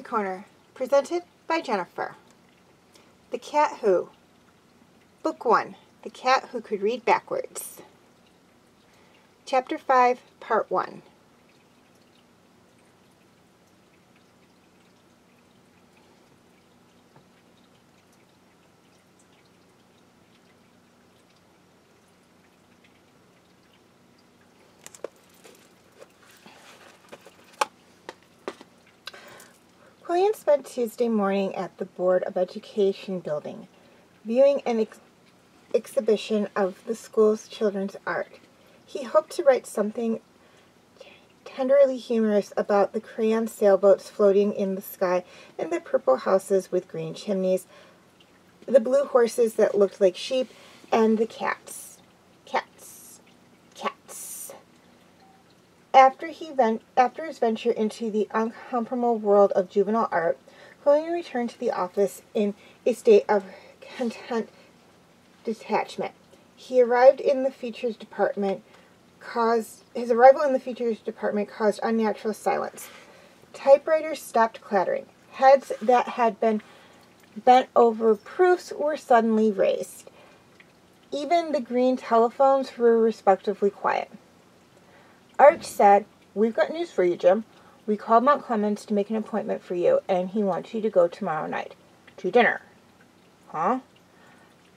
Corner, presented by Jennifer. The Cat Who. Book 1, The Cat Who Could Read Backwards. Chapter 5, Part 1. Qwuilleran spent Tuesday morning at the Board of Education building, viewing an exhibition of the school's children's art. He hoped to write something tenderly humorous about the crayon sailboats floating in the sky and the purple houses with green chimneys, the blue horses that looked like sheep, and the cats. After his venture into the uncomparable world of juvenile art, Qwuilleran returned to the office in a state of content detachment. His arrival in the features department caused unnatural silence. Typewriters stopped clattering. Heads that had been bent over proofs were suddenly raised. Even the green telephones were respectfully quiet. Arch said, "We've got news for you, Jim. We called Mount Clemens to make an appointment for you, and he wants you to go tomorrow night. To dinner." "Huh?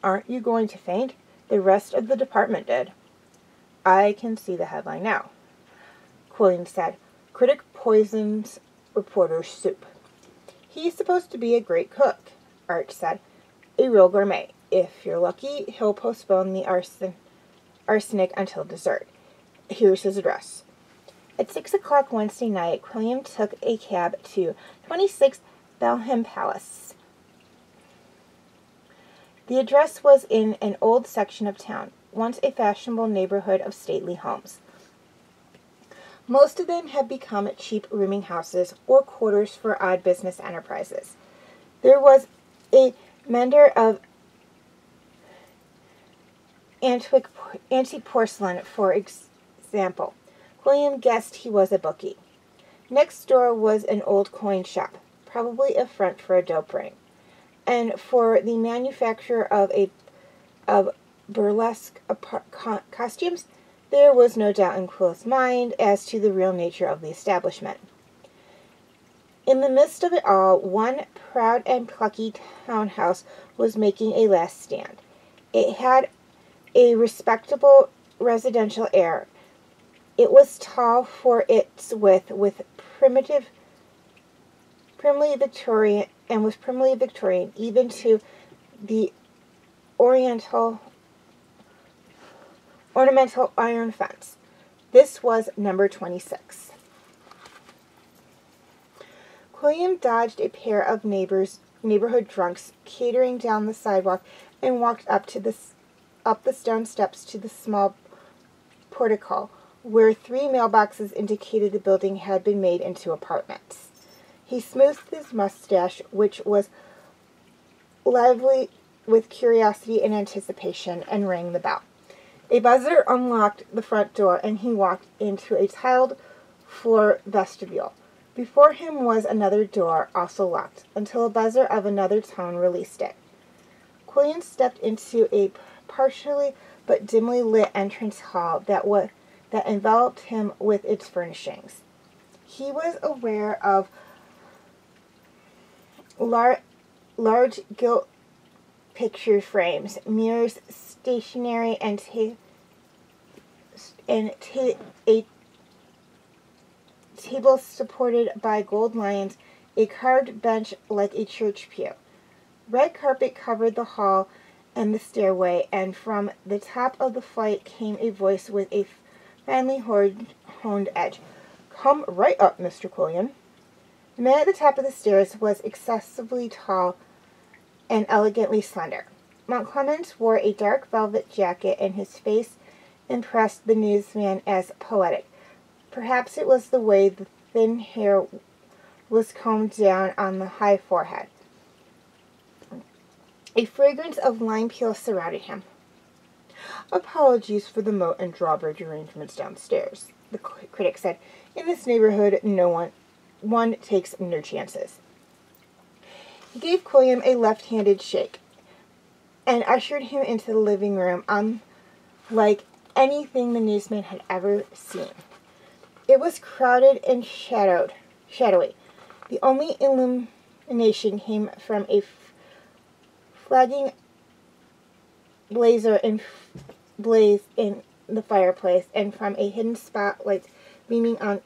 Aren't you going to faint? The rest of the department did." "I can see the headline now," Qwuilleran said. "Critic poisons reporter's soup." "He's supposed to be a great cook," Arch said. "A real gourmet. If you're lucky, he'll postpone the arsenic until dessert. Here's his address." At 6 o'clock Wednesday night, Qwuilleran took a cab to 26 Mayhem Palace. The address was in an old section of town, once a fashionable neighborhood of stately homes. Most of them had become cheap rooming houses or quarters for odd business enterprises. There was a mender of antique porcelain, for example. Qwuilleran guessed he was a bookie. Next door was an old coin shop, probably a front for a dope ring, and for the manufacture of burlesque costumes. There was no doubt in Qwuilleran's mind as to the real nature of the establishment. In the midst of it all, one proud and plucky townhouse was making a last stand. It had a respectable residential air. It was tall for its width, with primly Victorian, even to the ornamental iron fence. This was number 26. Qwuilleran dodged a pair of neighborhood drunks catering down the sidewalk and walked up the stone steps to the small portico, where 3 mailboxes indicated the building had been made into apartments. He smoothed his mustache, which was lively with curiosity and anticipation, and rang the bell. A buzzer unlocked the front door, and he walked into a tiled floor vestibule. Before him was another door, also locked, until a buzzer of another tone released it. Qwuilleran stepped into a partially but dimly lit entrance hall that enveloped him with its furnishings. He was aware of large gilt picture frames, mirrors, stationery, and a table supported by gold lions, a carved bench like a church pew. Red carpet covered the hall and the stairway, and from the top of the flight came a voice with a finely honed edge. "Come right up, Mr. Qwuilleran." The man at the top of the stairs was excessively tall and elegantly slender. Mount Clemens wore a dark velvet jacket, and his face impressed the newsman as poetic. Perhaps it was the way the thin hair was combed down on the high forehead. A fragrance of lime peel surrounded him. "Apologies for the moat and drawbridge arrangements downstairs," the critic said. "In this neighborhood, one takes no chances." He gave Qwuilleran a left-handed shake and ushered him into the living room unlike anything the newsman had ever seen. It was crowded and shadowy. The only illumination came from a flagging blaze in the fireplace, and from hidden spotlights beaming on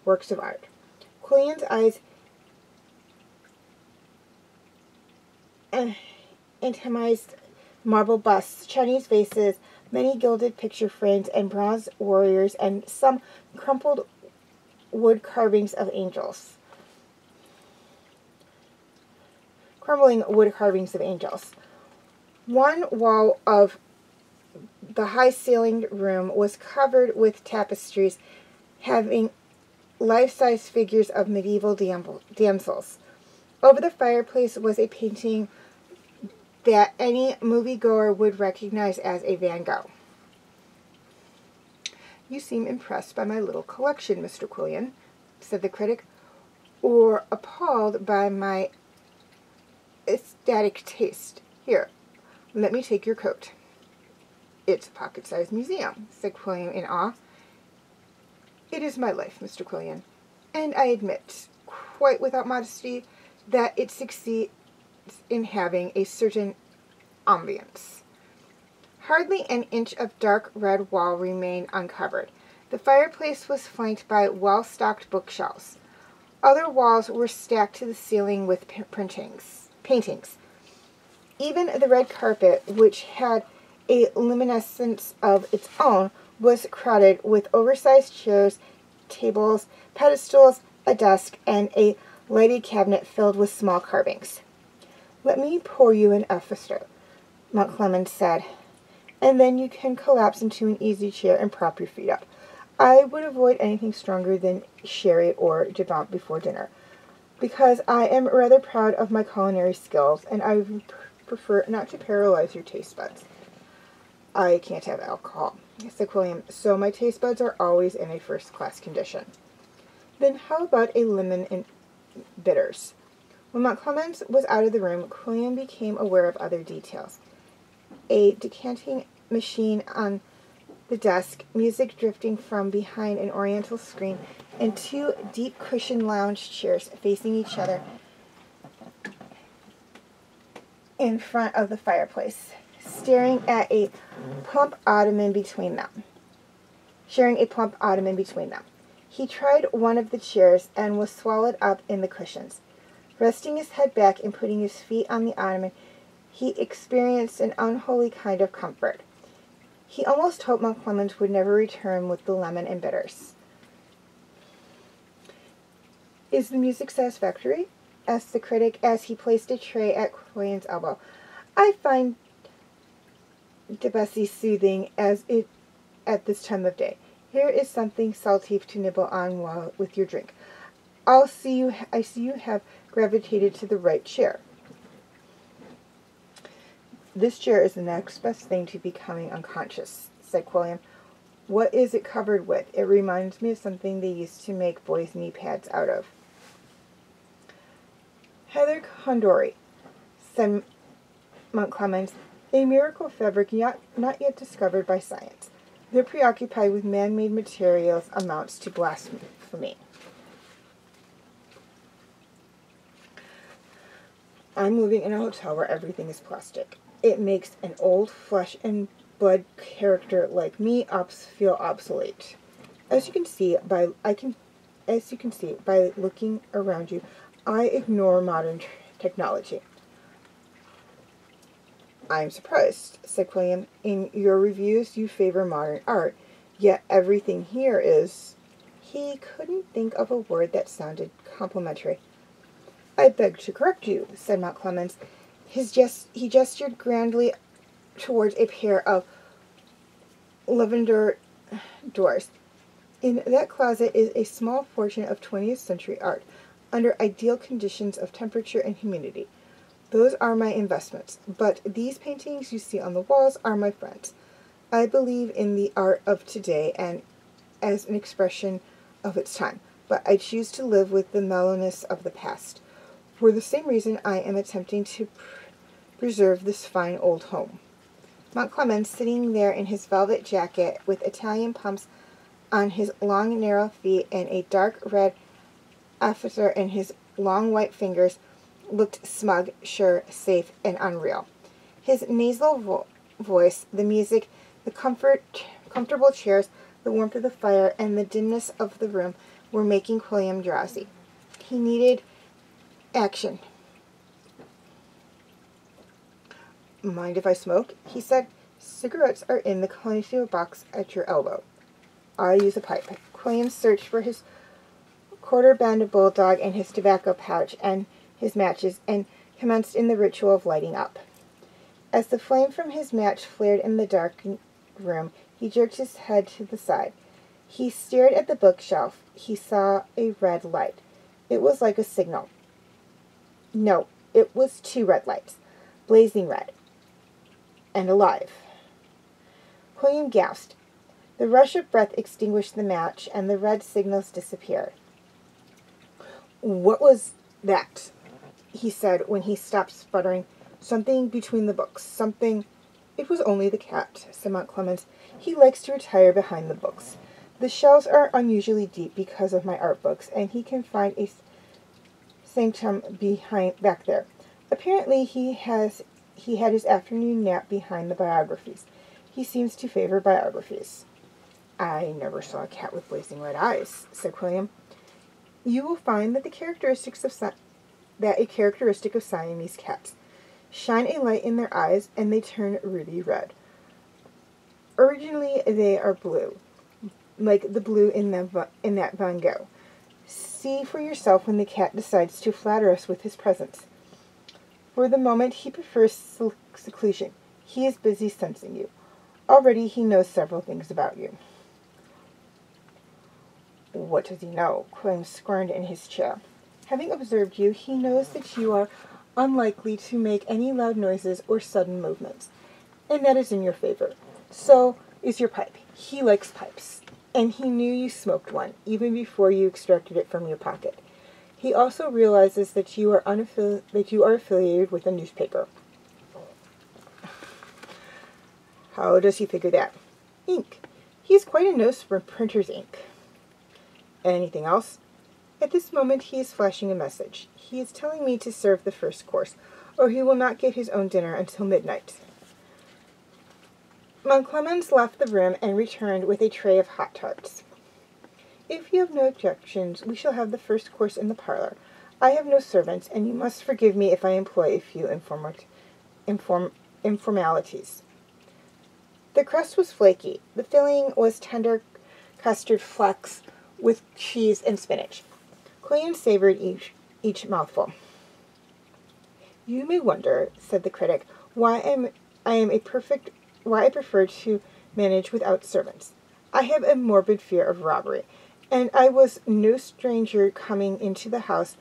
works of art. Qwuilleran's eyes entomized marble busts, Chinese vases, many gilded picture frames, and bronze warriors, and some crumpled wood carvings of angels. Crumbling wood carvings of angels. One wall of the high-ceilinged room was covered with tapestries having life-size figures of medieval damsels. Over the fireplace was a painting that any moviegoer would recognize as a Van Gogh. "You seem impressed by my little collection, Mr. Qwuilleran," said the critic, "or appalled by my aesthetic taste. Here, let me take your coat." "It's a pocket-sized museum," said Qwuilleran in awe. "It is my life, Mr. Qwuilleran, and I admit, quite without modesty, that it succeeds in having a certain ambience." Hardly an inch of dark red wall remained uncovered. The fireplace was flanked by well-stocked bookshelves. Other walls were stacked to the ceiling with paintings. Even the red carpet, which had a luminescence of its own, was crowded with oversized chairs, tables, pedestals, a desk, and a lighted cabinet filled with small carvings. "Let me pour you an efficer," Clement said, "and then you can collapse into an easy chair and prop your feet up. I would avoid anything stronger than sherry or Javant before dinner, because I am rather proud of my culinary skills, and I would prefer not to paralyze your taste buds." "I can't have alcohol," said Qwuilleran, "so my taste buds are always in a first-class condition." "Then how about a lemon and bitters?" When Clemens was out of the room, Qwuilleran became aware of other details. A decanting machine on the desk, music drifting from behind an oriental screen, and two deep-cushioned lounge chairs facing each other in front of the fireplace, sharing a plump ottoman between them. He tried one of the chairs and was swallowed up in the cushions. Resting his head back and putting his feet on the ottoman, he experienced an unholy kind of comfort. He almost hoped Clemens would never return with the lemon and bitters. "Is the music satisfactory?" asked the critic as he placed a tray at Qwuilleran's elbow. "I find Debussy soothing at this time of day. Here is something salty to nibble on with your drink. I see you have gravitated to the right chair." "This chair is the next best thing to becoming unconscious," said Qwuilleran. "What is it covered with? It reminds me of something they used to make boys' knee pads out of." "Heather Condori," said Clemens, "a miracle fabric not yet discovered by science. They're preoccupied with man-made materials amounts to blasphemy." "I'm living in a hotel where everything is plastic. It makes an old flesh and blood character like me feel obsolete. As you can see by looking around you, I ignore modern technology." "I'm surprised," said Qwuilleran. "In your reviews you favor modern art, yet everything here is—" He couldn't think of a word that sounded complimentary. "I beg to correct you," said Clemens. He gestured grandly towards a pair of lavender doors. "In that closet is a small portion of 20th century art, under ideal conditions of temperature and humidity. Those are my investments, but these paintings you see on the walls are my friends. I believe in the art of today and as an expression of its time. but I choose to live with the mellowness of the past. For the same reason, I am attempting to preserve this fine old home. Montclemens, sitting there in his velvet jacket with Italian pumps on his long, narrow feet and a dark red officer in his long white fingers, looked smug, sure, safe, and unreal. His nasal voice, the music, the comfortable chairs, the warmth of the fire, and the dimness of the room were making Qwuilleran drowsy. He needed action. "Mind if I smoke?" he said. "Cigarettes are in the connoisseur box at your elbow." "I use a pipe." Qwuilleran searched for his quarter-bend bulldog and his tobacco pouch and his matches, and commenced in the ritual of lighting up. As the flame from his match flared in the dark room, he jerked his head to the side. He stared at the bookshelf. He saw a red light. It was like a signal. No, it was 2 red lights, blazing red, and alive. Qwuilleran gasped. The rush of breath extinguished the match, and the red signals disappeared. "What was that?" he said when he stopped sputtering. "Something between the books. Something—" "It was only the cat," said Montclemens. "He likes to retire behind the books. The shelves are unusually deep because of my art books, and he can find a sanctum back there. Apparently he had his afternoon nap behind the biographies. He seems to favor biographies." "I never saw a cat with blazing red eyes," said Qwuilleran. "You will find that a characteristic of Siamese cats. Shine a light in their eyes, and they turn ruby red. Originally, they are blue, like the blue in that Van Gogh. See for yourself when the cat decides to flatter us with his presence. For the moment, he prefers seclusion. He is busy sensing you. Already he knows several things about you." "What does he know?" Qwuilleran squirmed in his chair. "Having observed you, he knows that you are unlikely to make any loud noises or sudden movements, and that is in your favor. So is your pipe. He likes pipes, and he knew you smoked one, even before you extracted it from your pocket. He also realizes that you are affiliated with a newspaper." "How does he figure that?" "Ink. He has quite a nose for printer's ink." "Anything else?" "At this moment he is flashing a message. He is telling me to serve the first course, or he will not get his own dinner until midnight." Montclemens left the room and returned with a tray of hot tarts. "If you have no objections, we shall have the first course in the parlor. I have no servants, and you must forgive me if I employ a few informalities." The crust was flaky. The filling was tender custard flecks with cheese and spinach. Qwuilleran savored each mouthful. "You may wonder," said the critic, why I prefer to manage without servants. I have a morbid fear of robbery, and I want no strangers coming into the house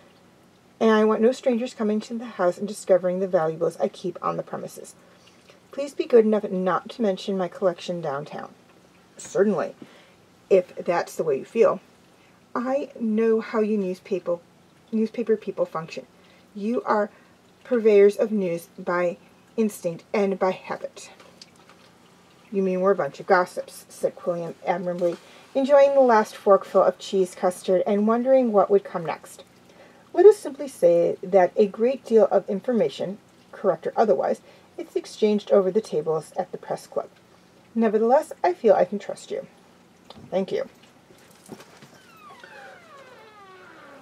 and discovering the valuables I keep on the premises. Please be good enough not to mention my collection downtown." "Certainly, if that's the way you feel." "I know how you newspaper people function. You are purveyors of news by instinct and by habit." "You mean we're a bunch of gossips," said Qwuilleran admirably, enjoying the last forkful of cheese custard and wondering what would come next. "Let us simply say that a great deal of information, correct or otherwise, is exchanged over the tables at the press club. Nevertheless, I feel I can trust you." "Thank you."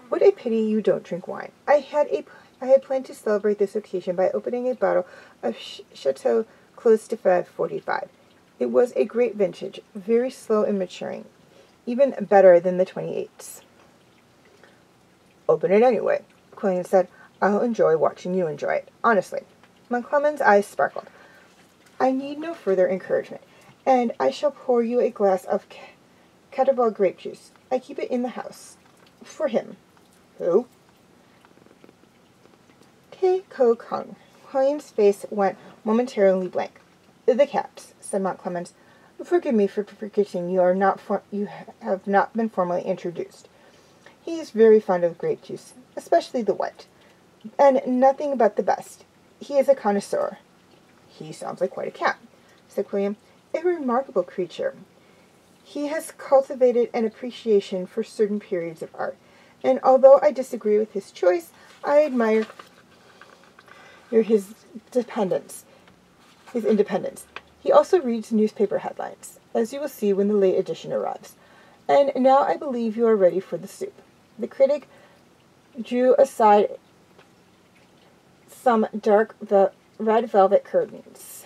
"What a pity you don't drink wine. I had planned to celebrate this occasion by opening a bottle of Chateau Clos de Fèvre 45. It was a great vintage, very slow in maturing, even better than the 28s. "Open it anyway," Qwuilleran said. "I'll enjoy watching you enjoy it, honestly." Montclemens' eyes sparkled. "I need no further encouragement, and I shall pour you a glass of Catawba grape juice. I keep it in the house. For him." "Who?" "Koko." Qwuilleran's face went momentarily blank. "The cat," said Montclemens. "Forgive me for forgetting you have not been formally introduced. He is very fond of grape juice, especially the white, and nothing but the best. He is a connoisseur. He sounds like quite a cat, said Qwuilleran. A remarkable creature. He has cultivated an appreciation for certain periods of art, and although I disagree with his choice, I admire his independence. He also reads newspaper headlines, as you will see when the late edition arrives. And now I believe you are ready for the soup. The critic drew aside some dark red velvet curtains.